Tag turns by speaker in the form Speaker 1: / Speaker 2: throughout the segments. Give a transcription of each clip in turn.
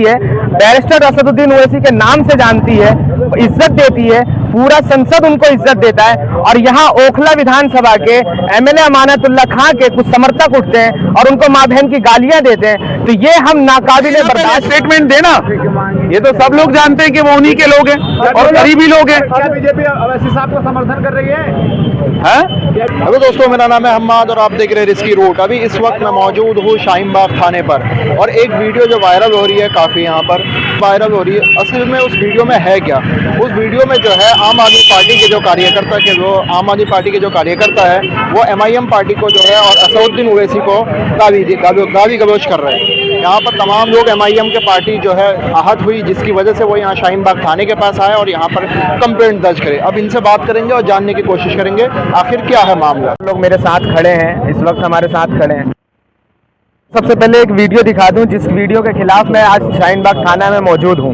Speaker 1: है, बैरिस्टर असदुद्दीन ओवैसी के नाम से जानती है, इज्जत देती है, पूरा संसद उनको इज्जत देता है। और यहाँ ओखला विधानसभा के एमएलए अमानतुल्लाह खां के कुछ समर्थक उठते हैं और उनको माँ बहन की गालियां देते हैं, तो ये हम नाकाबिले बर्दाश्त।
Speaker 2: स्टेटमेंट देना, ये तो सब लोग जानते हैं कि वो उन्हीं के लोग हैं और करीबी लोग हैं।
Speaker 3: बीजेपी ओवैसी साहब को समर्थन कर रही है।
Speaker 2: हेलो दोस्तों, मेरा नाम है हम्माद और आप देख रहे हैं रिस्की रूट। अभी इस वक्त मैं मौजूद हूँ शाहीन बाग थाने पर और एक वीडियो जो वायरल हो रही है, काफ़ी यहाँ पर वायरल हो रही है। असल में उस वीडियो में है क्या? उस वीडियो में जो है आम आदमी पार्टी के जो कार्यकर्ता के वो आम आदमी पार्टी के जो कार्यकर्ता है वो MIM पार्टी को जो है और असदुद्दीन ओवैसी को गाली गलौज कर रहे हैं। यहाँ पर तमाम लोग MIM के पार्टी जो है आहत हुई, जिसकी वजह से वो यहाँ शाहीन बाग थाने के पास आए और यहाँ पर कंप्लेंट दर्ज करे। अब इनसे बात करेंगे और जानने की कोशिश करेंगे आखिर क्या है मामला।
Speaker 1: लोग मेरे साथ खड़े हैं, इस वक्त हमारे साथ खड़े हैं। सबसे पहले एक वीडियो दिखा दूं, जिस वीडियो के खिलाफ मैं आज शाहीन बाग थाना में मौजूद हूं।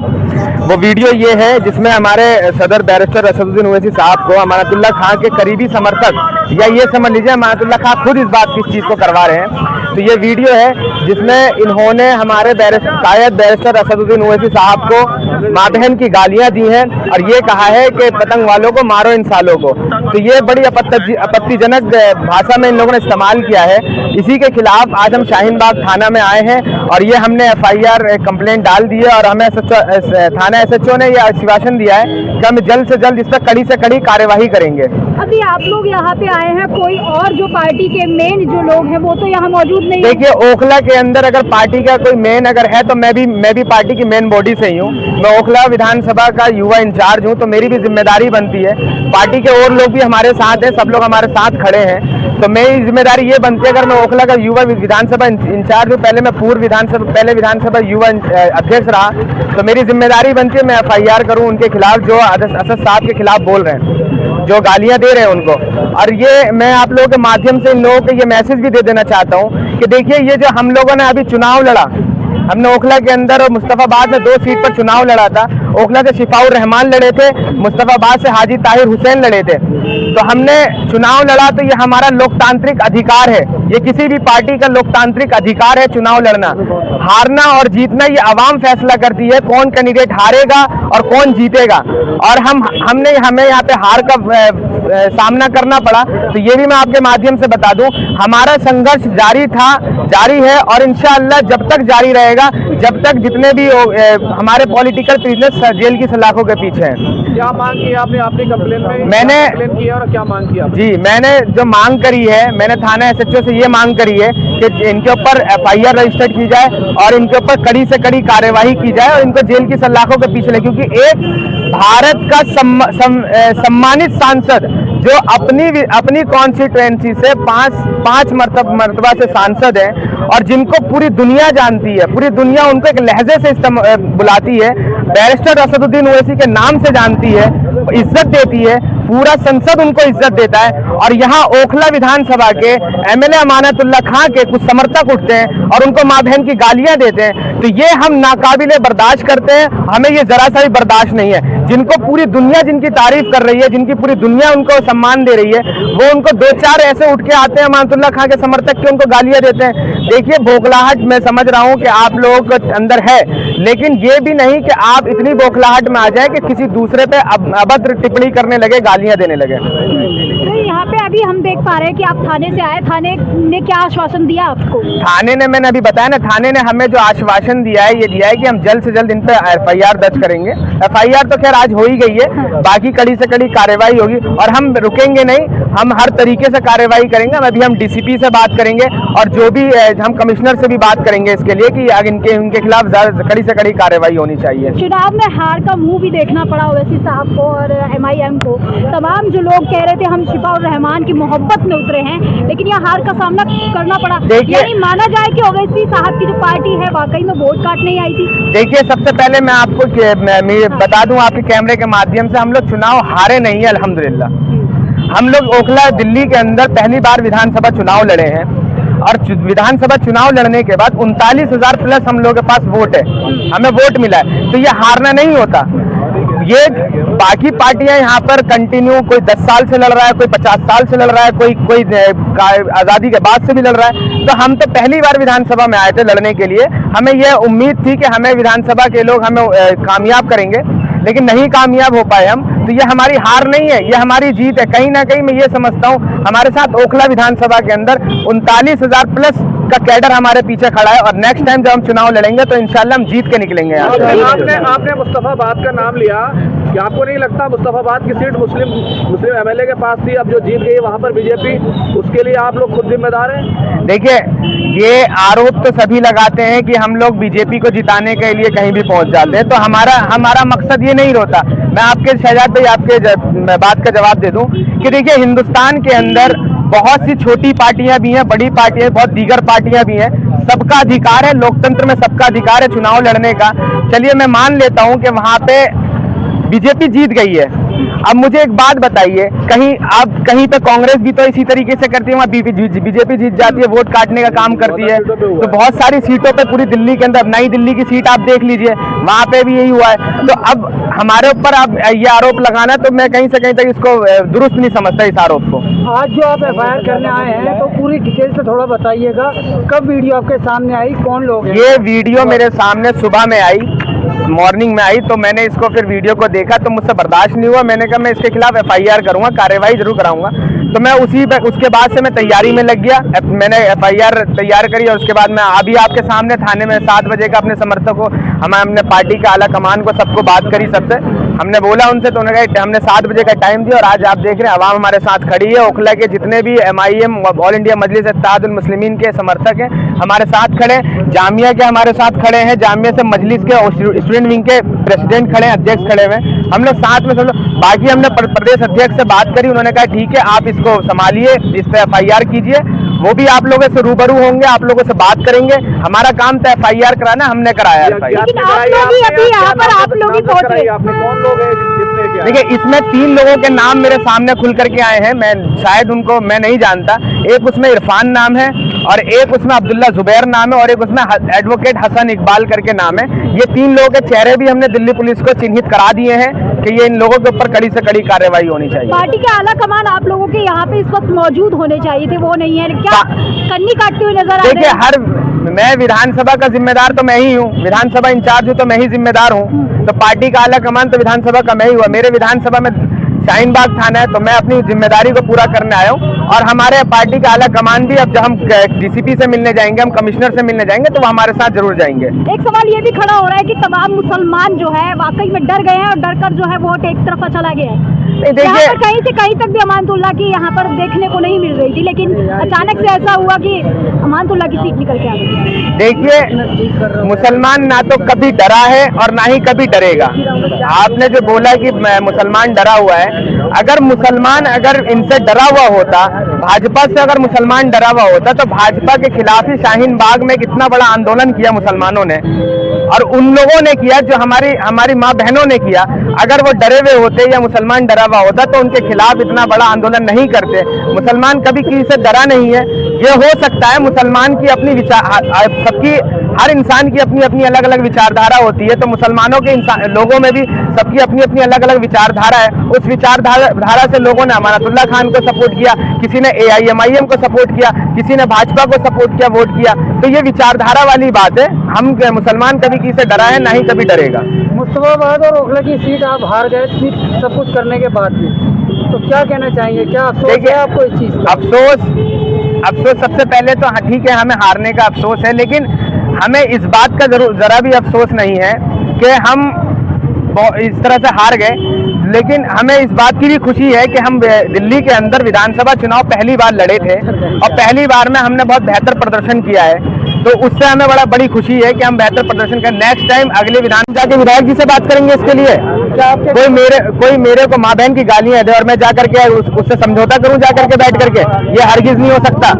Speaker 1: वो वीडियो ये है जिसमें हमारे सदर बैरिस्टर असदुद्दीन ओवैसी साहब को अमानतुल्लाह खां के करीबी समर्थक, या ये समझ लीजिए अमानतुल्लाह खां खुद इस बात की चीज़ को करवा रहे हैं। तो ये वीडियो है जिसमें इन्होंने हमारे कायद बैरिस्टर असदुद्दीन ओवैसी साहब को माँ बहन की गालियाँ दी हैं और ये कहा है कि पतंग वालों को मारो इन सालों को। तो ये बड़ी आपत्तिजनक भाषा में इन लोगों ने इस्तेमाल किया है। इसी के खिलाफ आज हम शाहीन बाग थाना में आए हैं और ये हमने FIR कंप्लेंट डाल दी है और हमें थाना SHO ने ये आश्वासन दिया है कि हम जल्द से जल्द इस पर कड़ी से कड़ी कार्यवाही करेंगे।
Speaker 4: अभी आप लोग यहाँ पे आए हैं, कोई और जो पार्टी के मेन जो लोग हैं वो तो यहाँ मौजूद नहीं है।
Speaker 1: देखिए, ओखला के अंदर अगर पार्टी का कोई मेन अगर है तो मैं भी पार्टी की मेन बॉडी से ही हूँ। मैं ओखला विधानसभा का युवा इंचार्ज हूँ, तो मेरी भी जिम्मेदारी बनती है। पार्टी के और लोग भी हमारे साथ हैं, सब लोग हमारे साथ खड़े हैं, तो मेरी जिम्मेदारी ये बनती है, अगर मैं ओखला का युवा विधानसभा इंचार्ज हूँ, पहले मैं पहले विधानसभा युवा अध्यक्ष रहा, तो मेरी जिम्मेदारी बनती है मैं FIR करूँ उनके खिलाफ जो असद साहब के खिलाफ बोल रहे हैं, जो गालियां दे रहे हैं उनको। और ये मैं आप लोगों के माध्यम से इन लोगों को ये मैसेज भी दे देना चाहता हूँ कि देखिए, ये जो हम लोगों ने अभी चुनाव लड़ा, हमने ओखला के अंदर और मुस्तफाबाद में 2 सीट पर चुनाव लड़ा था। ओखला से शिफाउर रहमान लड़े थे, मुस्तफाबाद से हाजी ताहिर हुसैन लड़े थे। तो हमने चुनाव लड़ा, तो ये हमारा लोकतांत्रिक अधिकार है, ये किसी भी पार्टी का लोकतांत्रिक अधिकार है चुनाव लड़ना। हारना और जीतना ये आवाम फैसला करती है, कौन कैंडिडेट हारेगा और कौन जीतेगा। और हमें यहाँ पे हार का सामना करना पड़ा, तो ये भी मैं आपके माध्यम से बता दूं, हमारा संघर्ष जारी है और इंशाअल्लाह जब तक जारी रहेगा, जब तक जितने भी हमारे पॉलिटिकल प्रिजनर्स जेल की सलाखों के पीछे हैं।
Speaker 3: क्या मांग की आपने अपनी कंप्लेंट में?
Speaker 1: मैंने
Speaker 3: कंप्लेंट किया और क्या मांग किया?
Speaker 1: जी, मैंने जो मांग करी है, मैंने थाना SHO से ये मांग करी है कि इनके ऊपर FIR रजिस्टर्ड की जाए और इनके ऊपर कड़ी से कड़ी कार्यवाही की जाए और इनको जेल की सलाखों के पीछे ले, क्योंकि एक भारत का सम्मानित सांसद जो अपनी कॉन्स्टिट्यूएंसी से पांच मर्तबा से सांसद हैं और जिनको पूरी दुनिया जानती है, पूरी दुनिया उनको एक लहजे से बुलाती है, बैरिस्टर असदुद्दीन ओवैसी के नाम से जानती है, इज्जत देती है, पूरा संसद उनको इज्जत देता है। और यहाँ ओखला विधानसभा के MLA अमानतुल्लाह खां के कुछ समर्थक उठते हैं और उनको माँ बहन की गालियां देते हैं, तो ये हम नाकाबिले बर्दाश्त करते हैं। हमें ये जरा सा भी बर्दाश्त नहीं है। जिनको पूरी दुनिया जिनकी तारीफ कर रही है, जिनकी पूरी दुनिया उनको सम्मान दे रही है, वो उनको 2-4 ऐसे उठ के आते हैं अमानतुल्लाह खां के समर्थक के, उनको गालियां देते हैं। देखिए, बौखलाहट मैं समझ रहा हूँ कि आप लोग अंदर है, लेकिन ये भी नहीं कि आप इतनी बौखलाहट में आ जाए कि किसी दूसरे पे अभद्र टिप्पणी करने लगे, गालियां देने लगे।
Speaker 4: यहाँ पे अभी हम देख पा रहे हैं कि आप थाने से आए, थाने ने क्या आश्वासन दिया आपको?
Speaker 1: थाने ने, मैंने अभी बताया ना, थाने ने हमें जो आश्वासन दिया है, ये दिया है कि हम जल्द से जल्द इन पे FIR दर्ज करेंगे। FIR तो खैर आज हो ही गई है, बाकी कड़ी से कड़ी कार्रवाई होगी और हम रुकेंगे नहीं, हम हर तरीके से कार्रवाई करेंगे। अभी हम DCP से बात करेंगे और जो भी हम कमिश्नर से भी बात करेंगे इसके लिए कि इनके खिलाफ कड़ी से कड़ी कार्रवाई होनी चाहिए।
Speaker 4: चुनाव में हार का मुंह भी देखना पड़ा ओवैसी साहब को और MIM को। तमाम जो लोग कह रहे थे हम शिफाउर रहमान की मोहब्बत में उतरे हैं, लेकिन यह हार का सामना करना पड़ा। यानी माना जाए कि ओवैसी साहब की जो पार्टी है वाकई में वोट काटने ही आई थी।
Speaker 1: देखिए, सबसे पहले मैं आपको बता दूं आपके कैमरे के माध्यम से, हम लोग चुनाव हारे नहीं है अल्हम्दुलिल्लाह। हम लोग ओखला दिल्ली के अंदर पहली बार विधानसभा चुनाव लड़े हैं और विधानसभा चुनाव लड़ने के बाद 39,000 प्लस हम लोग के पास वोट है, हमें वोट मिला है, तो ये हारना नहीं होता। ये बाकी पार्टियां यहाँ पर कंटिन्यू कोई 10 साल से लड़ रहा है, कोई 50 साल से लड़ रहा है, कोई आज़ादी के बाद से भी लड़ रहा है। तो हम तो पहली बार विधानसभा में आए थे लड़ने के लिए। हमें यह उम्मीद थी कि हमें विधानसभा के लोग हमें कामयाब करेंगे, लेकिन नहीं कामयाब हो पाए हम। तो ये हमारी हार नहीं है, ये हमारी जीत है। कहीं ना कहीं मैं ये समझता हूँ हमारे साथ ओखला विधानसभा के अंदर 39,000 प्लस का कैडर हमारे पीछे खड़ा है, और नेक्स्ट टाइम जब हम चुनाव लड़ेंगे तो इंशाल्लाह हम जीत के निकलेंगे यहाँ से।
Speaker 3: आपने मुस्तफाबाद का नाम लिया, कि आपको नहीं लगता मुस्तफाबाद की सीट मुस्लिम एमएलए के पास थी, अब जो जीत गई वहाँ पर बीजेपी, उसके लिए आप लोग खुद जिम्मेदार हैं?
Speaker 1: देखिए, ये आरोप तो सभी लगाते हैं कि हम लोग बीजेपी को जिताने के लिए कहीं भी पहुंच जाते हैं, तो हमारा मकसद ये नहीं होता। मैं आपके शहजाद भाई आपके बात का जवाब दे दूं कि देखिए, हिंदुस्तान के अंदर बहुत सी छोटी पार्टियां भी हैं, बड़ी पार्टियां, बहुत दीगर पार्टियां भी हैं। सबका अधिकार है, लोकतंत्र में सबका अधिकार है चुनाव लड़ने का। चलिए मैं मान लेता हूं कि वहां पे बीजेपी जीत गई है। अब मुझे एक बात बताइए, कहीं पे कांग्रेस भी तो इसी तरीके से करती है, वहाँ बीजेपी जीत जाती है, वोट काटने का काम करती है। तो बहुत सारी सीटों पे पूरी दिल्ली के अंदर, नई दिल्ली की सीट आप देख लीजिए, वहाँ पे भी यही हुआ है। तो अब हमारे ऊपर आप ये आरोप लगाना, तो मैं कहीं से कहीं तक इसको दुरुस्त नहीं समझता इस आरोप को।
Speaker 5: आज जो आप एफआईआर करने आए हैं, तो पूरी डिटेल से थोड़ा बताइएगा, कब वीडियो आपके सामने आई, कौन लोग हैं?
Speaker 1: ये वीडियो मेरे सामने सुबह में आई, मॉर्निंग में आई, तो मैंने इसको फिर वीडियो को देखा तो मुझसे बर्दाश्त नहीं हुआ। मैंने कहा मैं इसके खिलाफ एफआईआर करूंगा, कार्रवाई जरूर कराऊंगा। तो मैं उसके बाद से मैं तैयारी में लग गया। मैंने एफआईआर तैयार करी, और उसके बाद मैं अभी आपके सामने थाने में 7 बजे का अपने समर्थकों, हमने पार्टी का आला कमान को सबको बात करी, सबसे हमने बोला उनसे, तो उन्होंने कहा हमने 7 बजे का टाइम दिया। और आज आप देख रहे हैं अवाम हमारे साथ खड़ी है। ओखला के जितने भी MIM ऑल इंडिया मजलिस इत्तेहादुल मुस्लिमीन के समर्थक हैं हमारे साथ खड़े, जामिया के हमारे साथ खड़े हैं, जामिया से मजलिस के स्टूडेंट विंग के प्रेसिडेंट खड़े हैं, अध्यक्ष खड़े हुए हैं, हम लोग साथ में सब लोग। बाकी हमने प्रदेश अध्यक्ष से बात करी, उन्होंने कहा ठीक है आप इसको संभालिए, इस पर एफआईआर कीजिए। वो भी आप लोगों से रूबरू होंगे, आप लोगों से बात करेंगे। हमारा काम तो एफआईआर कराना, हमने कराया एफआईआर।
Speaker 4: लेकिन आप लोग ही अभी यहाँ पर आप लोग ही पहुंच रहे हैं।
Speaker 3: आपने कौन लोग हैं जिसने किया?
Speaker 1: देखिए, इसमें 3 लोगों के नाम मेरे सामने खुल करके आए हैं। मैं शायद उनको मैं नहीं जानता। एक उसमें इरफान नाम है, और एक उसमें अब्दुल्ला जुबैर नाम है, और एक उसमें एडवोकेट हसन इकबाल करके नाम है। ये 3 लोगों के चेहरे भी हमने दिल्ली पुलिस को चिन्हित करा दिए हैं कि ये इन लोगों के ऊपर कड़ी से कड़ी कार्रवाई होनी चाहिए।
Speaker 4: पार्टी के आला कमान आप लोगों के यहाँ पे इस वक्त मौजूद होने चाहिए थे, वो नहीं है क्या? कन्नी काटते हुए नजर आ रहे हैं।
Speaker 1: मैं विधानसभा का जिम्मेदार तो मैं ही हूँ, विधानसभा इंचार्ज हूँ तो मैं ही जिम्मेदार हूँ। तो पार्टी का आला कमान तो विधानसभा का मैं ही हुआ। मेरे विधानसभा में शाहीन बाग थाना है, तो मैं अपनी जिम्मेदारी को पूरा करने आया हूँ। और हमारे पार्टी का आला कमान भी, अब जब हम DCP से मिलने जाएंगे, हम कमिश्नर से मिलने जाएंगे, तो वो हमारे साथ जरूर जाएंगे।
Speaker 4: एक सवाल ये भी खड़ा हो रहा है कि तमाम मुसलमान जो है वाकई में डर गए हैं, और डर कर जो है वोट एक तरफा चला गया है।
Speaker 1: देखिए,
Speaker 4: कहीं से कहीं तक भी अमानतुल्लाह की यहाँ पर देखने को नहीं मिल रही थी, लेकिन अचानक से ऐसा हुआ कि अमानतुल्लाह की सीट निकल के आ गई।
Speaker 1: देखिए, मुसलमान ना तो कभी डरा है और ना ही कभी डरेगा। आपने जो बोला कि मुसलमान डरा हुआ है, अगर मुसलमान इनसे डरा हुआ होता, भाजपा से अगर मुसलमान डरा हुआ होता, तो भाजपा के खिलाफ ही शाहीन बाग में कितना बड़ा आंदोलन किया मुसलमानों ने, और उन लोगों ने किया जो हमारी माँ बहनों ने किया। अगर वो डरे हुए होते या मुसलमान डरा हुआ होता तो उनके खिलाफ इतना बड़ा आंदोलन नहीं करते। मुसलमान कभी किसी से डरा नहीं है। ये हो सकता है मुसलमान की अपनी हर इंसान की अपनी अपनी अलग अलग विचारधारा होती है, तो मुसलमानों के लोगों में भी सबकी अपनी अपनी अलग अलग विचारधारा है। उस विचारधारा से लोगों ने अमानतुल्लाह खान को सपोर्ट किया, किसी ने AIMIM को सपोर्ट किया, किसी ने भाजपा को सपोर्ट किया, वोट किया। तो ये विचारधारा वाली बात है। हम मुसलमान कभी किसी से डरा है, ना ही कभी डरेगा।
Speaker 5: मुस्तफाबाद और ओखला की सीट आप हार गए, सीट सब कुछ करने के बाद भी, तो क्या कहना चाहेंगे? क्या अफसोस है आपको इस चीज का?
Speaker 1: अफसोस सबसे पहले तो ठीक है, हमें हारने का अफसोस है, लेकिन हमें इस बात का जरा भी अफसोस नहीं है कि हम इस तरह से हार गए। लेकिन हमें इस बात की भी खुशी है कि हम दिल्ली के अंदर विधानसभा चुनाव पहली बार लड़े थे, और पहली बार में हमने बहुत बेहतर प्रदर्शन किया है। तो उससे हमें बड़ी खुशी है कि हम बेहतर प्रदर्शन करें। नेक्स्ट टाइम अगले विधानसभा के विधायक जी से बात करेंगे इसके लिए। कोई मेरे को माँ बहन की गालियां दे और मैं जाकर के उससे समझौता करूं जाकर के बैठ करके, ये हरगिज नहीं हो सकता।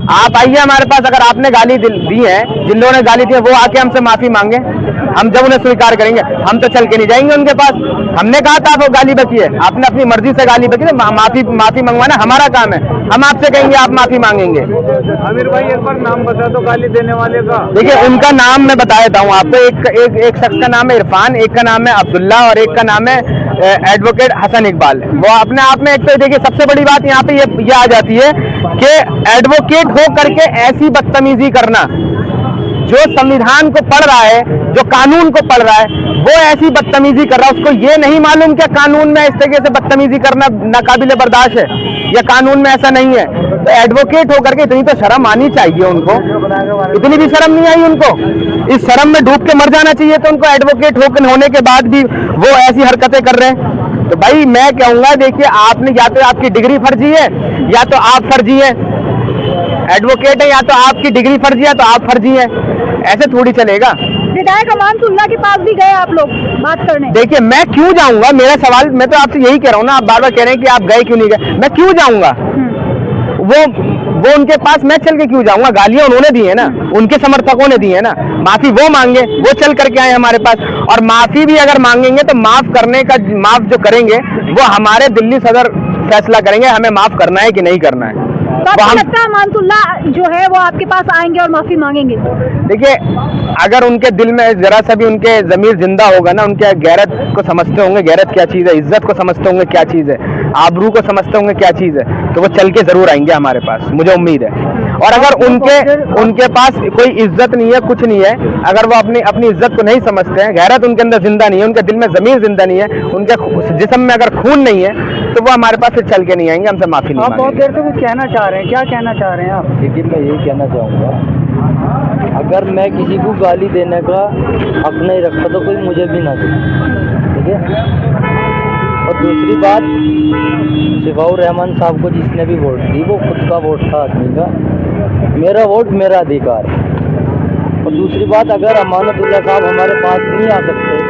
Speaker 1: आप आइए हमारे पास, अगर आपने गाली दी है, जिन लोगों ने गाली दी है वो आके हमसे माफी मांगे, हम जब उन्हें स्वीकार करेंगे। हम तो चल के नहीं जाएंगे उनके पास। हमने कहा था आप गाली बकी है, आपने अपनी मर्जी से गाली बकी, माफी मंगवाना हमारा काम है। हम आपसे कहेंगे, आप माफी मांगेंगे।
Speaker 3: आमिर भाई एक बार नाम बता दो गाली देने वाले का।
Speaker 1: देखिए उनका नाम मैं बता देता हूँ आपको। एक शख्स का नाम है इरफान, एक का नाम है अब्दुल्ला और एक का नाम है एडवोकेट हसन इकबाल। वो अपने आप में एक तो देखिए सबसे बड़ी बात यहाँ पे ये आ जाती है कि एडवोकेट हो करके ऐसी बदतमीजी करना, जो संविधान को पढ़ रहा है, जो कानून को पढ़ रहा है, वो ऐसी बदतमीजी कर रहा है। उसको ये नहीं मालूम कि कानून में इस तरीके से बदतमीजी करना नाकाबिले बर्दाश्त है या कानून में ऐसा नहीं है। तो एडवोकेट होकर के इतनी तो शर्म आनी चाहिए उनको। इतनी भी शर्म नहीं आई उनको। इस शर्म में डूब के मर जाना चाहिए तो उनको। एडवोकेट होने के बाद भी वो ऐसी हरकतें कर रहे हैं। तो भाई मैं कहूंगा, देखिए आपने या तो आपकी डिग्री फर्जी है या तो आप फर्जी हैं। एडवोकेट है या तो आपकी डिग्री फर्जी है तो आप फर्जी हैं। ऐसे थोड़ी चलेगा।
Speaker 4: विधायक अमानतुल्लाह के पास भी गए आप लोग बात करने?
Speaker 1: देखिए मैं क्यों जाऊंगा, मेरा सवाल, मैं तो आपसे यही कह रहा हूँ ना, आप बार बार कह रहे हैं कि आप गए क्यों नहीं गए। मैं क्यों जाऊंगा? वो उनके पास मैं चल के क्यों जाऊंगा? गालियां उन्होंने दी है ना, उनके समर्थकों ने दी है ना। माफी वो मांगे, वो चल करके आए हमारे पास। और माफी भी अगर मांगेंगे तो माफ जो करेंगे वो हमारे दिल्ली सदर फैसला करेंगे हमें माफ करना है कि नहीं करना है।
Speaker 4: तो आपको लगता है अमानतुल्लाह जो है वो आपके पास आएंगे और माफी मांगेंगे?
Speaker 1: देखिए अगर उनके दिल में जरा सा भी उनके जमीर जिंदा होगा ना, उनके गैरत को समझते होंगे, गैरत क्या चीज है, इज्जत को समझते होंगे क्या चीज है, आबरू को समझते होंगे क्या चीज है, तो वो चल के जरूर आएंगे हमारे पास, मुझे उम्मीद है। और अगर उनके पास कोई इज्जत नहीं है, कुछ नहीं है, अगर वो अपनी इज्जत को नहीं समझते हैं, गैरत उनके अंदर जिंदा नहीं है, उनके दिल में जमीर जिंदा नहीं है, उनके जिस्म में अगर खून नहीं है, तो वो हमारे पास फिर चल के नहीं आएंगे, हमसे माफी नहीं
Speaker 5: आप बहुत
Speaker 1: मांगेंगे।
Speaker 5: देर से कुछ कहना चाह रहे हैं, क्या कहना चाह रहे हैं आप?
Speaker 6: लेकिन मैं यही कहना चाहूँगा, अगर मैं किसी को गाली देने का हक नहीं रखता तो कोई मुझे भी ना दे, ठीक है। और दूसरी बात, शिफाउर रहमान साहब को जिसने भी वोट दी वो खुद का वोट था आदमी का, मेरा वोट मेरा अधिकार। और दूसरी बात, अगर अमानतुल्लाह साहब हमारे पास नहीं आ सकते,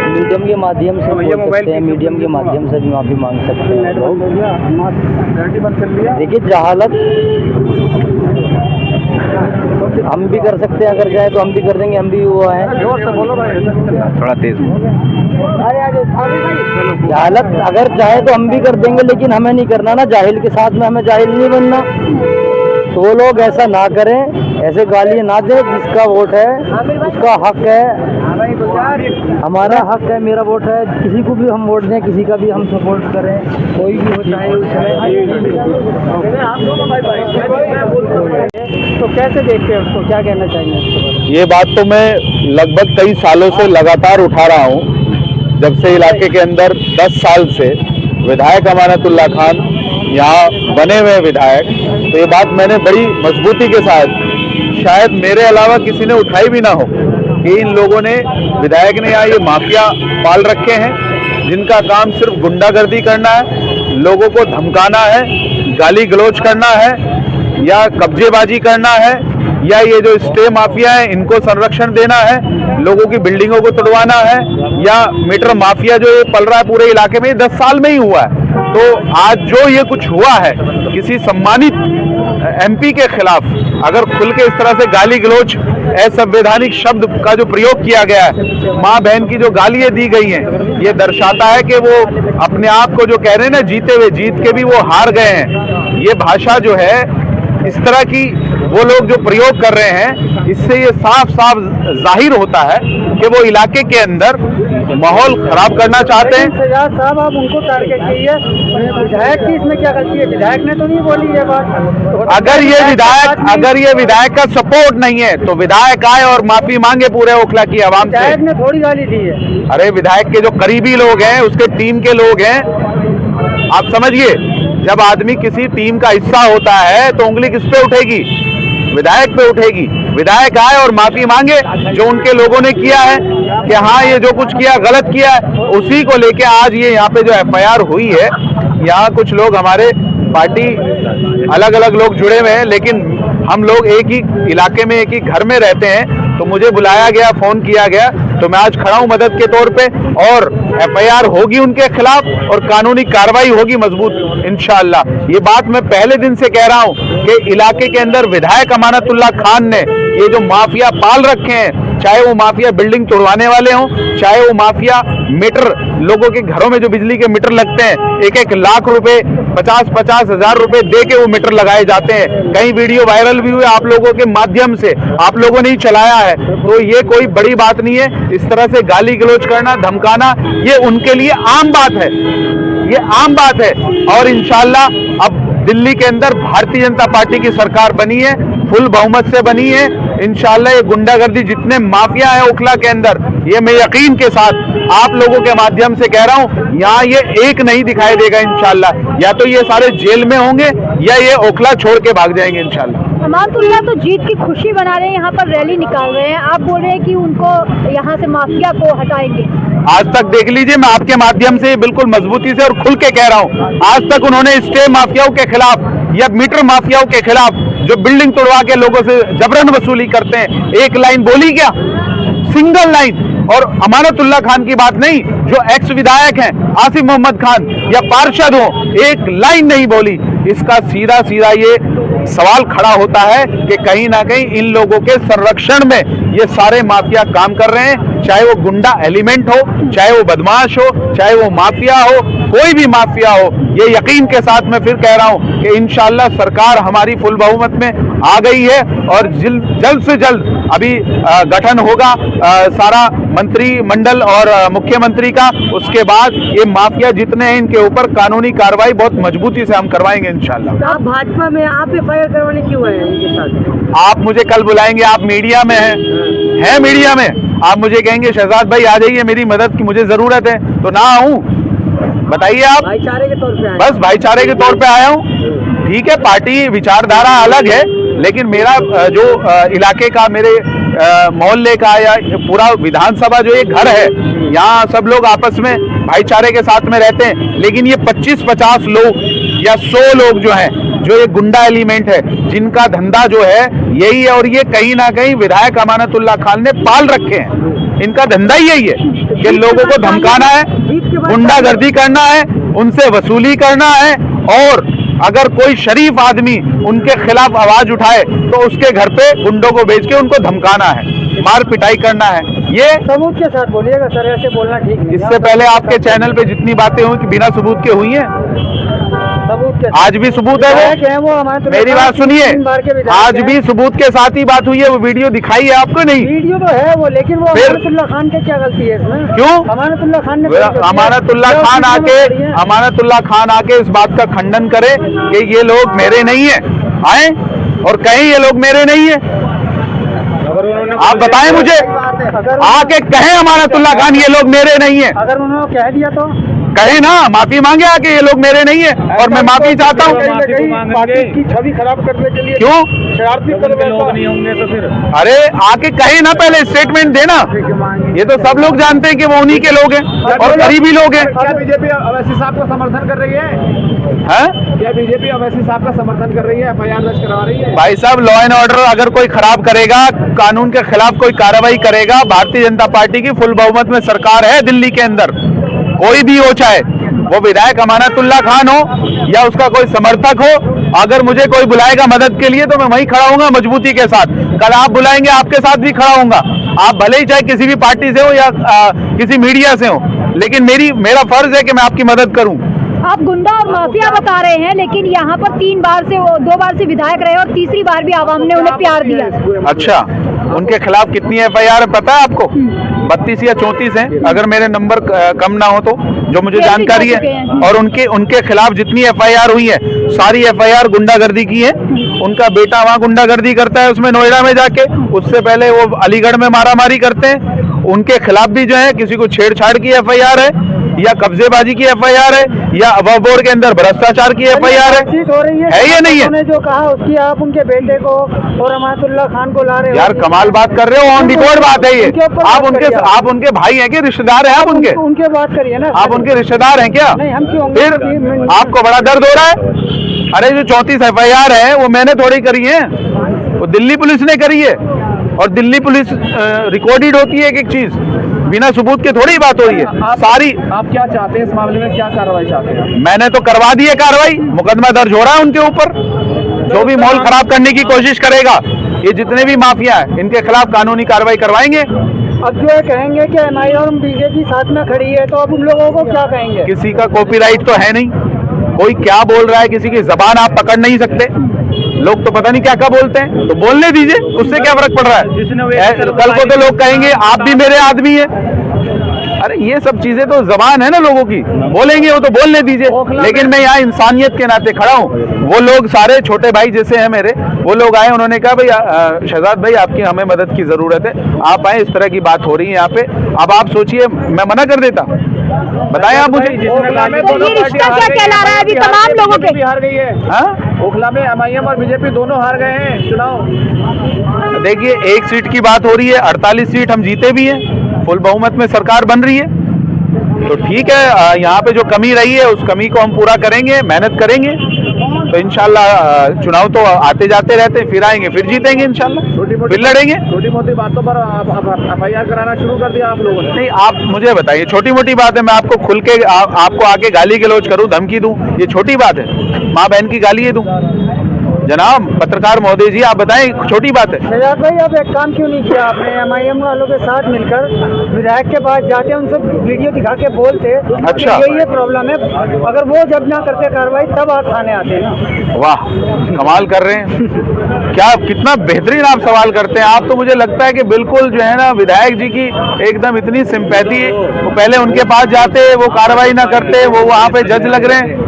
Speaker 6: मीडियम के माध्यम से बोल सकते हैं, मीडियम के माध्यम से भी माफ़ी मांग सकते हैं लोग। देखिए जहालत हम भी कर सकते हैं, अगर जाए तो हम भी कर देंगे, हम भी हुआ है।
Speaker 1: थोड़ा तेज
Speaker 6: जहालत अगर चाहे तो हम भी कर देंगे, लेकिन हमें नहीं करना ना, जाहिल के साथ में हमें जाहिल नहीं बनना। तो वो लोग ऐसा ना करें, ऐसे गाली ना दें। जिसका वोट है उसका हक है, हमारा हक है, मेरा वोट है, किसी को भी हम वोट दें, किसी का भी हम सपोर्ट करें, कोई भी हो चाहे
Speaker 5: तो कैसे देखते हैं उसको, क्या कहना चाहिए?
Speaker 2: ये बात तो मैं लगभग कई सालों से लगातार उठा रहा हूँ। जब से इलाके के अंदर 10 साल से विधायक अमानतुल्लाह खान यहाँ बने हुए विधायक, तो ये बात मैंने बड़ी मजबूती के साथ, शायद मेरे अलावा किसी ने उठाई भी ना हो, कि इन लोगों ने, विधायक ने यहाँ ये माफिया पाल रखे हैं जिनका काम सिर्फ गुंडागर्दी करना है, लोगों को धमकाना है, गाली गलौज करना है या कब्जेबाजी करना है, या ये जो स्टे माफिया है इनको संरक्षण देना है, लोगों की बिल्डिंगों को तोड़वाना है, या मीटर माफिया जो ये पल रहा है पूरे इलाके में, 10 साल में ही हुआ है। तो आज जो ये कुछ हुआ है, किसी सम्मानित MP के खिलाफ अगर खुल के इस तरह से गाली गलौज, असंवैधानिक शब्द का जो प्रयोग किया गया है, माँ बहन की जो गालियां दी गई हैं, ये दर्शाता है कि वो अपने आप को जो कह रहे हैं ना जीते हुए, जीत के भी वो हार गए हैं। ये भाषा जो है, इस तरह की वो लोग जो प्रयोग कर रहे हैं, इससे ये साफ साफ जाहिर होता है कि वो इलाके के अंदर माहौल खराब करना चाहते हैं।
Speaker 5: सजाद साहब आप उनको टारगेट कीजिए, विधायक की इसमें क्या गलती है? विधायक ने तो नहीं बोली ये बात।
Speaker 2: अगर ये विधायक का सपोर्ट नहीं है तो विधायक आए और माफी मांगे पूरे ओखला की आवाम से।
Speaker 5: विधायक ने थोड़ी गाली दी है।
Speaker 2: अरे विधायक के जो करीबी लोग हैं, उसके टीम के लोग हैं, आप समझिए, जब आदमी किसी टीम का हिस्सा होता है तो उंगली किस पे उठेगी? विधायक पे उठेगी। विधायक आए और माफी मांगे जो उनके लोगों ने किया है कि हाँ ये जो कुछ किया गलत किया है, उसी को लेके आज ये यहाँ पे जो FIR हुई है, यहाँ कुछ लोग हमारे पार्टी अलग अलग लोग जुड़े हुए हैं, लेकिन हम लोग एक ही इलाके में, एक ही घर में रहते हैं। तो मुझे बुलाया गया, फोन किया गया
Speaker 7: तो मैं आज खड़ा हूं मदद के तौर पे, और FIR होगी उनके खिलाफ और कानूनी कार्रवाई होगी मजबूत इंशाअल्लाह। ये बात मैं पहले दिन से कह रहा हूं कि इलाके के अंदर विधायक अमानतुल्लाह खान ने ये जो माफिया पाल रखे हैं, चाहे वो माफिया बिल्डिंग तोड़वाने वाले हों, चाहे वो माफिया मीटर, लोगों के घरों में जो बिजली के मीटर लगते हैं, 1-1 लाख रुपए 50-50 हजार रुपए दे के वो मीटर लगाए जाते हैं। कई वीडियो वायरल भी हुए आप लोगों के माध्यम से, आप लोगों ने ही चलाया है। तो ये कोई बड़ी बात नहीं है। इस तरह से गाली गलौज करना, धमकाना, ये उनके लिए आम बात है, ये आम बात है। और इंशाल्लाह अब दिल्ली के अंदर भारतीय जनता पार्टी की सरकार बनी है, फुल बहुमत से बनी है। इंशाल्लाह ये गुंडागर्दी जितने माफिया है ओखला के अंदर, ये मैं यकीन के साथ आप लोगों के माध्यम से कह रहा हूं, यहाँ ये एक नहीं दिखाई देगा इंशाल्लाह। या तो ये सारे जेल में होंगे या ये ओखला छोड़ के भाग जाएंगे इंशाल्लाह।
Speaker 4: अमानतुल्लाह तो जीत की खुशी मना रहे हैं, यहाँ पर रैली निकाल रहे हैं, आप बोल रहे हैं कि उनको यहाँ से माफिया को हटाएंगे।
Speaker 7: आज तक देख लीजिए, मैं आपके माध्यम से बिल्कुल मजबूती से और खुल के कह रहा हूं, आज तक उन्होंने स्टे माफियाओं के खिलाफ या मीटर माफियाओं के खिलाफ जो बिल्डिंग तोड़वा के लोगों से जबरन वसूली करते हैं, एक लाइन बोली क्या? Single line. और अमानतुल्लाह खान की बात नहीं, जो एक्स विधायक हैं आसिफ मोहम्मद खान या पार्षद हो, एक लाइन नहीं बोली। इसका सीधा सीधा ये सवाल खड़ा होता है कि कहीं ना कहीं इन लोगों के संरक्षण में ये सारे माफिया काम कर रहे हैं, चाहे वो गुंडा एलिमेंट हो, चाहे वो बदमाश हो, चाहे वो माफिया हो, कोई भी माफिया हो। ये यकीन के साथ मैं फिर कह रहा हूं कि इंशाअल्लाह सरकार हमारी फुल बहुमत में आ गई है और जल्द से जल्द अभी गठन होगा सारा मंत्रिमंडल और मुख्यमंत्री का। उसके बाद ये माफिया जितने हैं इनके ऊपर कानूनी कार्रवाई बहुत मजबूती से हम करवाएंगे इंशाअल्लाह।
Speaker 5: आप भाजपा में, आप FIR करवाने क्यों आए हैं इनके साथ?
Speaker 7: आप मुझे कल बुलाएंगे, आप मीडिया में हैं मीडिया में, आप मुझे कहेंगे शहजाद भाई आ जाइए, मेरी मदद की मुझे जरूरत है, तो ना आऊं? बताइए आप।
Speaker 5: भाईचारे के तौर पे आए?
Speaker 7: बस भाईचारे के तौर पे आया हूँ। ठीक है, पार्टी विचारधारा अलग है, लेकिन मेरा जो इलाके का, मेरे मोहल्ले का या पूरा विधानसभा जो एक घर है, यहाँ सब लोग आपस में भाईचारे के साथ में रहते हैं। लेकिन ये 25-50 लोग या 100 लोग जो हैं, जो ये गुंडा एलिमेंट है, जिनका धंधा जो है यही है, और ये कहीं ना कहीं विधायक अमानतुल्लाह खान ने पाल रखे हैं। इनका धंधा ही यही है कि लोगों को धमकाना है, गुंडागर्दी करना है, उनसे वसूली करना है, और अगर कोई शरीफ आदमी उनके खिलाफ आवाज उठाए तो उसके घर पे गुंडों को भेज के उनको धमकाना है, मार पिटाई करना है। ये
Speaker 5: सबूत के साथ बोलिएगा सर, ऐसे बोलना ठीक नहीं।
Speaker 7: इससे पहले आपके चैनल पे जितनी बातें हुई कि बिना सबूत के हुई हैं,
Speaker 5: सबूत के
Speaker 7: आज भी सबूत है वो। मेरी बात सुनिए, आज भी सबूत के साथ ही बात हुई है। वो वीडियो दिखाई है आपको? नहीं,
Speaker 5: वीडियो तो है वो, लेकिन वो
Speaker 7: फिर
Speaker 5: अमानतुल्लाह खान की क्या गलती है इसमें?
Speaker 7: क्यों
Speaker 5: अमानतुल्लाह खान ने,
Speaker 7: अमानतुल्लाह खान आके इस बात का खंडन करे कि ये लोग मेरे नहीं है, आए और कहें ये लोग मेरे नहीं है। आप बताएं मुझे, आके कहें अमानतुल्लाह खान ये लोग मेरे नहीं है।
Speaker 5: अगर उन्होंने कह दिया तो
Speaker 7: कहे ना, माफी मांगे आके ये लोग मेरे नहीं है, और मैं माफी चाहता हूँ।
Speaker 3: पार्टी की छवि खराब करने के लिए
Speaker 7: क्यों?
Speaker 3: शरारती लोग नहीं होंगे तो फिर?
Speaker 7: अरे आके कहे ना, पहले स्टेटमेंट देना। ये तो सब लोग जानते हैं कि वो उन्हीं के लोग हैं और करीबी लोग हैं।
Speaker 3: क्या बीजेपी अवैसी साहब का समर्थन कर रही है? क्या बीजेपी अवैसी साहब का समर्थन कर रही है, FIR दर्ज करवा रही है?
Speaker 7: भाई साहब, लॉ एंड ऑर्डर अगर कोई खराब करेगा, कानून के खिलाफ कोई कार्रवाई करेगा, भारतीय जनता पार्टी की फुल बहुमत में सरकार है दिल्ली के अंदर, कोई भी हो, चाहे वो विधायक अमानतुल्लाह खान हो या उसका कोई समर्थक हो। अगर मुझे कोई बुलाएगा मदद के लिए तो मैं वहीं खड़ा हूंगा मजबूती के साथ। कल आप बुलाएंगे, आपके साथ भी खड़ा हूंगा। आप भले ही चाहे किसी भी पार्टी से हो या किसी मीडिया से हो, लेकिन मेरा फर्ज है कि मैं आपकी मदद करूं।
Speaker 4: आप गुंडा और माफिया बता रहे हैं, लेकिन यहाँ पर 2 बार से विधायक रहे और तीसरी बार भी आवाम ने उन्हें प्यार दिया।
Speaker 7: अच्छा, उनके खिलाफ कितनी FIR है पता है आपको? 32 या 34 हैं, अगर मेरे नंबर कम ना हो तो, जो मुझे जानकारी है। और उनके खिलाफ जितनी FIR हुई है, सारी FIR गुंडागर्दी की है। उनका बेटा वहाँ गुंडागर्दी करता है, उसमें नोएडा में जाके, उससे पहले वो अलीगढ़ में मारामारी करते हैं। उनके खिलाफ भी जो है किसी को छेड़छाड़ की FIR है, या कब्जेबाजी की FIR है, या वक्फ बोर्ड के अंदर भ्रष्टाचार की FIR है या नहीं है?
Speaker 5: जो कहा उसकी, आप उनके बेटे को और अमानतुल्लाह खान को ला रहे हो।
Speaker 7: यार कमाल बात कर रहे हो, ऑन रिकॉर्ड बात है ये। आप उनके भाई हैं कि रिश्तेदार हैं? आप
Speaker 5: उनके बात करिए ना।
Speaker 7: आप उनके रिश्तेदार हैं क्या?
Speaker 5: नहीं, हम क्यों?
Speaker 7: फिर आपको बड़ा दर्द हो रहा है? अरे जो 34 FIR है वो मैंने थोड़ी करी है, वो दिल्ली पुलिस ने करी है, और दिल्ली पुलिस रिकॉर्डेड होती है एक एक चीज। बिना सबूत के थोड़ी बात हो रही है सारी।
Speaker 3: आप क्या चाहते हैं इस मामले में, क्या कार्रवाई चाहते हैं?
Speaker 7: मैंने तो करवा दी है कार्रवाई, मुकदमा दर्ज हो रहा है उनके ऊपर। जो भी माहौल खराब करने की कोशिश करेगा, ये जितने भी माफिया हैं, इनके खिलाफ कानूनी कार्रवाई करवाएंगे।
Speaker 5: अब जो ये कहेंगे कि एमआईएम और बीजेपी साथ में खड़ी है, तो अब उन लोगों को क्या कहेंगे?
Speaker 7: किसी का कॉपीराइट तो है नहीं, कोई क्या बोल रहा है किसी की जबान आप पकड़ नहीं सकते। लोग तो पता नहीं क्या क्या बोलते हैं, तो बोलने दीजिए, उससे क्या फर्क पड़ रहा है। कल को तो लोग कहेंगे आप भी मेरे आदमी है। अरे ये सब चीजें तो जबान है ना लोगों की, बोलेंगे वो तो बोलने दीजिए। लेकिन मैं यहाँ इंसानियत के नाते खड़ा हूँ। वो लोग सारे छोटे भाई जैसे हैं मेरे, वो लोग आए, उन्होंने कहा भाई शहजाद भाई आपकी हमें मदद की जरूरत है, आप आए, इस तरह की बात हो रही है यहाँ पे। अब आप सोचिए मैं मना कर देता, बताएं आप मुझे।
Speaker 4: ये रिश्ता क्या कहला रहा है अभी तमाम लोगों के?
Speaker 3: हार गई है।
Speaker 7: हाँ
Speaker 3: ओखला में एमआईएम और बीजेपी दोनों हार गए हैं चुनाव।
Speaker 7: देखिए, एक सीट की बात हो रही है, 48 सीट हम जीते भी हैं, फुल बहुमत में सरकार बन रही है, तो ठीक है। यहाँ पे जो कमी रही है उस कमी को हम पूरा करेंगे, मेहनत करेंगे, तो इंशाल्लाह चुनाव तो आते जाते रहते हैं, फिर आएंगे, फिर जीतेंगे इंशाल्लाह, फिर लड़ेंगे।
Speaker 3: छोटी मोटी बातों पर एफआईआर कराना शुरू कर दिया आप लोगों ने?
Speaker 7: नहीं, आप मुझे बताइए, छोटी मोटी बात है मैं आपको खुल के आपको आके गाली गलौज करूं, धमकी दूं, ये छोटी बात है? माँ बहन की गाली दूं? जनाब पत्रकार महोदय जी, आप बताएं, छोटी बात है?
Speaker 5: शहजाद भाई, अब एक काम क्यों नहीं किया आपने? एमआईएम वालों के साथ मिलकर विधायक के पास जाते, उनसे वीडियो दिखा के बोलते।
Speaker 7: अच्छा,
Speaker 5: ये प्रॉब्लम है, अगर वो जब ना करते कार्रवाई तब आप थाने आते ना।
Speaker 7: वाह, कमाल कर रहे हैं, क्या कितना बेहतरीन आप सवाल करते हैं। आप तो मुझे लगता है कि बिल्कुल जो है ना विधायक जी की एकदम इतनी सिंपैथी है, वो पहले उनके पास जाते, वो कार्रवाई ना करते, वो वहाँ पे जज लग रहे हैं।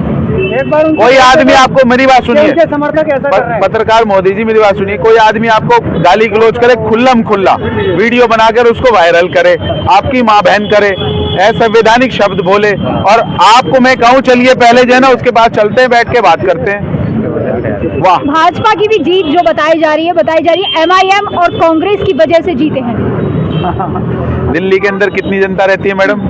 Speaker 5: एक बार
Speaker 7: कोई आदमी आपको, मेरी बात सुनिए,
Speaker 5: समर्थक ऐसा कर रहे हैं।
Speaker 7: पत्रकार मोदी जी मेरी बात सुनिए, कोई आदमी आपको गाली गलौज करे खुल्लम खुल्ला, वीडियो बनाकर उसको वायरल करे, आपकी माँ बहन करे, असंवैधानिक शब्द बोले, और आपको मैं कहूँ चलिए पहले जो है ना उसके बाद चलते हैं, बैठ के बात करते हैं। वाह,
Speaker 4: भाजपा की भी जीत जो बताई जा रही है एमआईएम और कांग्रेस की वजह से जीते हैं।
Speaker 7: दिल्ली के अंदर कितनी जनता रहती है मैडम?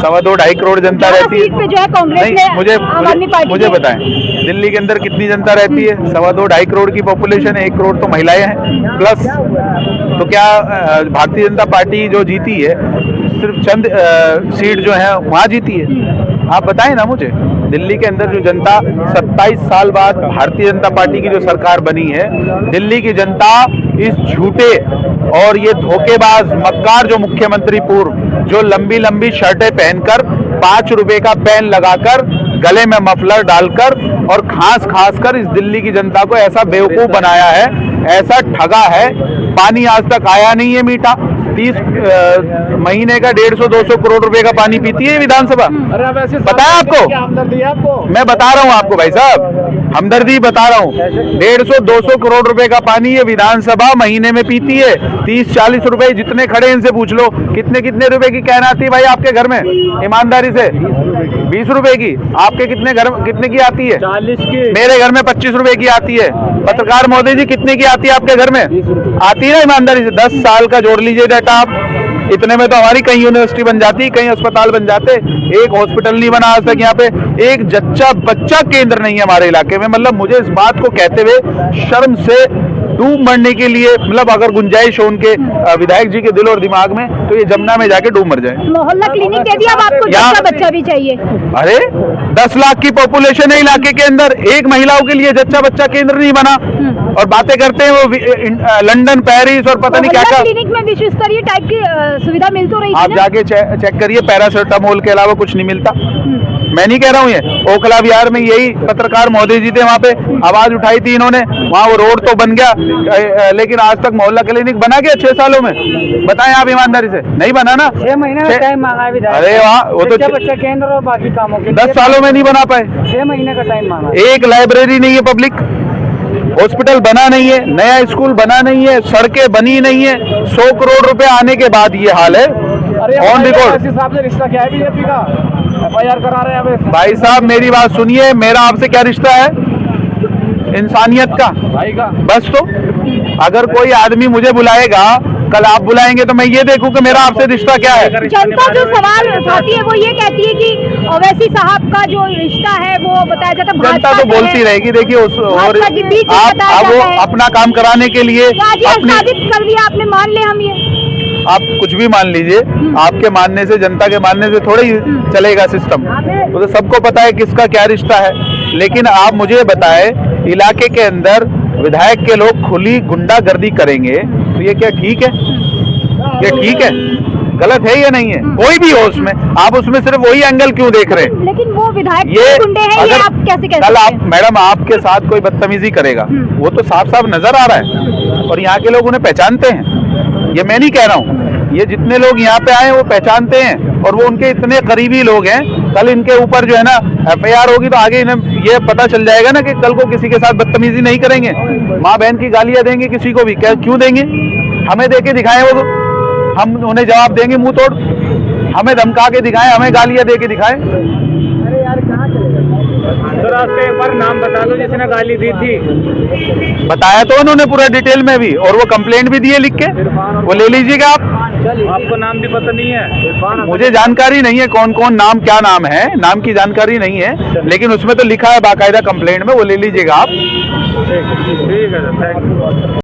Speaker 7: 2.25 करोड़ जनता रहती है।
Speaker 4: सीट पे जो है कांग्रेस ने आम आदमी पार्टी
Speaker 7: मुझे बताएं, दिल्ली के अंदर कितनी जनता रहती है? 2.25 करोड़ की पॉपुलेशन है, 1 करोड़ तो महिलाएं हैं प्लस। तो क्या भारतीय जनता पार्टी जो जीती है सिर्फ चंद सीट जो है वहाँ जीती है? आप बताएं ना मुझे। दिल्ली के अंदर जो जनता 27 साल बाद भारतीय जनता पार्टी की जो सरकार बनी है, दिल्ली की जनता इस झूठे और ये धोखेबाज मक्कार जो मुख्यमंत्री पूर्व, जो लंबी लंबी शर्टें पहनकर 5 रुपए का पेन लगाकर गले में मफलर डालकर और खास कर इस दिल्ली की जनता को ऐसा बेवकूफ बनाया है, ऐसा ठगा है। पानी आज तक आया नहीं है मीठा। 30 महीने का 150-200 करोड़ रुपए का पानी पीती है विधानसभा। पता है आपको? मैं बता रहा हूँ आपको भाई साहब, हमदर्दी बता रहा हूँ। 150-200 करोड़ रुपए का पानी ये विधानसभा महीने में पीती है। 30-40 रुपए जितने खड़े इनसे पूछ लो, कितने रुपए की कैन आती है भाई आपके घर में? ईमानदारी से 20 रुपए की। आपके कितने की आती है?
Speaker 3: 40 की।
Speaker 7: मेरे घर में 25 रुपए की आती है। पत्रकार महोदय जी, कितने की आती है आपके घर में? आती है ना ईमानदारी से? 10 साल का जोड़ लीजिए डाटा आप, इतने में तो हमारी कहीं यूनिवर्सिटी बन जाती, कहीं अस्पताल बन जाते। एक हॉस्पिटल नहीं बना आज तक यहाँ पे, एक जच्चा बच्चा केंद्र नहीं है हमारे इलाके में। मतलब मुझे इस बात को कहते हुए शर्म से डूब मरने के लिए, मतलब अगर गुंजाइश हो उनके विधायक जी के दिल और दिमाग में, तो ये जमुना में जाके डूब मर जाए।
Speaker 4: मोहल्ला क्लिनिक दे दिया, अब आपको जच्चा बच्चा भी चाहिए।
Speaker 7: अरे 10 लाख की पॉपुलेशन है इलाके के अंदर, एक महिलाओं के लिए जच्चा बच्चा केंद्र नहीं बना, और बातें करते हैं वो लंदन, पेरिस और पता नहीं क्या क्या।
Speaker 4: क्लिनिक में विश्व स्तरीय टाइप की सुविधा मिल तो रही है।
Speaker 7: आप जाके चेक करिए, पैरासिटामोल के अलावा कुछ नहीं मिलता। मैं नहीं कह रहा हूँ ये, ओखला बिहार में यही पत्रकार महोदय जी थे, वहाँ पे आवाज उठाई थी इन्होंने, वहाँ वो रोड तो बन गया, लेकिन आज तक मोहल्ला क्लिनिक बना गया 6 सालों में? बताएं आप ईमानदारी से, नहीं बना ना।
Speaker 5: 6 महीने का टाइम मांगा है विधायक।
Speaker 7: अरे वाह, वो तो
Speaker 5: बच्चा केंद्र और बाकी कामों के
Speaker 7: 10 सालों में नहीं बना पाए।
Speaker 5: 6 महीने का टाइम मांगा।
Speaker 7: एक लाइब्रेरी नहीं है पब्लिक, हॉस्पिटल बना नहीं है, नया स्कूल बना नहीं है, सड़कें बनी नहीं है। 100 करोड़ रुपए आने के बाद ये हाल है। ऑन रिकॉर्ड
Speaker 3: हिसाब से रिश्ता क्या है बीजेपी का? एफआईआर करा रहे हैं
Speaker 7: भाई साहब, मेरी बात सुनिए, मेरा आपसे क्या रिश्ता है? इंसानियत का,
Speaker 3: भाई का।
Speaker 7: बस। तो अगर कोई आदमी मुझे बुलाएगा, कल आप बुलाएंगे, तो मैं ये देखूं कि मेरा आपसे रिश्ता क्या है।
Speaker 4: जनता जो सवाल उठाती है वो ये कहती है कि ओवैसी साहब का जो रिश्ता है वो बताया जाता है
Speaker 7: जनता तो बोलती रहेगी। देखिए आप वो अपना काम कराने के लिए
Speaker 4: साबित कर दिया आपने, मान ले हम ये
Speaker 7: आप कुछ भी मान लीजिए, आपके मानने से, जनता के मानने से थोड़ा ही चलेगा सिस्टम। तो सबको पता है किसका क्या रिश्ता है। लेकिन आप मुझे बताएं, इलाके के अंदर विधायक के लोग खुली गुंडागर्दी करेंगे तो ये क्या ठीक है? ये ठीक है? गलत है या नहीं है? कोई भी हो उसमें, आप उसमें सिर्फ वही एंगल क्यों देख रहे हैं?
Speaker 4: लेकिन वो विधायक
Speaker 7: ये
Speaker 4: गुंडे हैं, ये आप कैसे कह
Speaker 7: कल
Speaker 4: सकते
Speaker 7: आप
Speaker 4: हैं?
Speaker 7: मैडम आपके साथ कोई बदतमीजी करेगा, वो तो साफ साफ नजर आ रहा है और यहाँ के लोग उन्हें पहचानते हैं। ये मैं नहीं कह रहा हूँ, ये जितने लोग यहाँ पे आए वो पहचानते हैं और वो उनके इतने करीबी लोग हैं। कल इनके ऊपर जो है ना FIR होगी तो आगे इन्हें ये पता चल जाएगा ना कि कल को किसी के साथ बदतमीजी नहीं करेंगे, माँ बहन की गालियां देंगे किसी को भी, क्या क्यों देंगे? हमें दे के दिखाएं, वो तो हम उन्हें जवाब देंगे मुंह तोड़। हमें धमका के दिखाएं, हमें गालियां दे के दिखाएं।
Speaker 3: सर आपका एक बार नाम बता दो जिसने गाली दी थी।
Speaker 7: बताया तो उन्होंने पूरा डिटेल में भी, और वो कंप्लेंट भी दी है लिख के, वो ले लीजिएगा आप।
Speaker 3: आपको नाम भी पता नहीं है?
Speaker 7: मुझे जानकारी नहीं है कौन कौन नाम, क्या नाम है, नाम की जानकारी नहीं है, लेकिन उसमें तो लिखा है बाकायदा कंप्लेंट में, वो ले लीजिएगा आप।
Speaker 3: ठीक है सर, थैंक यू।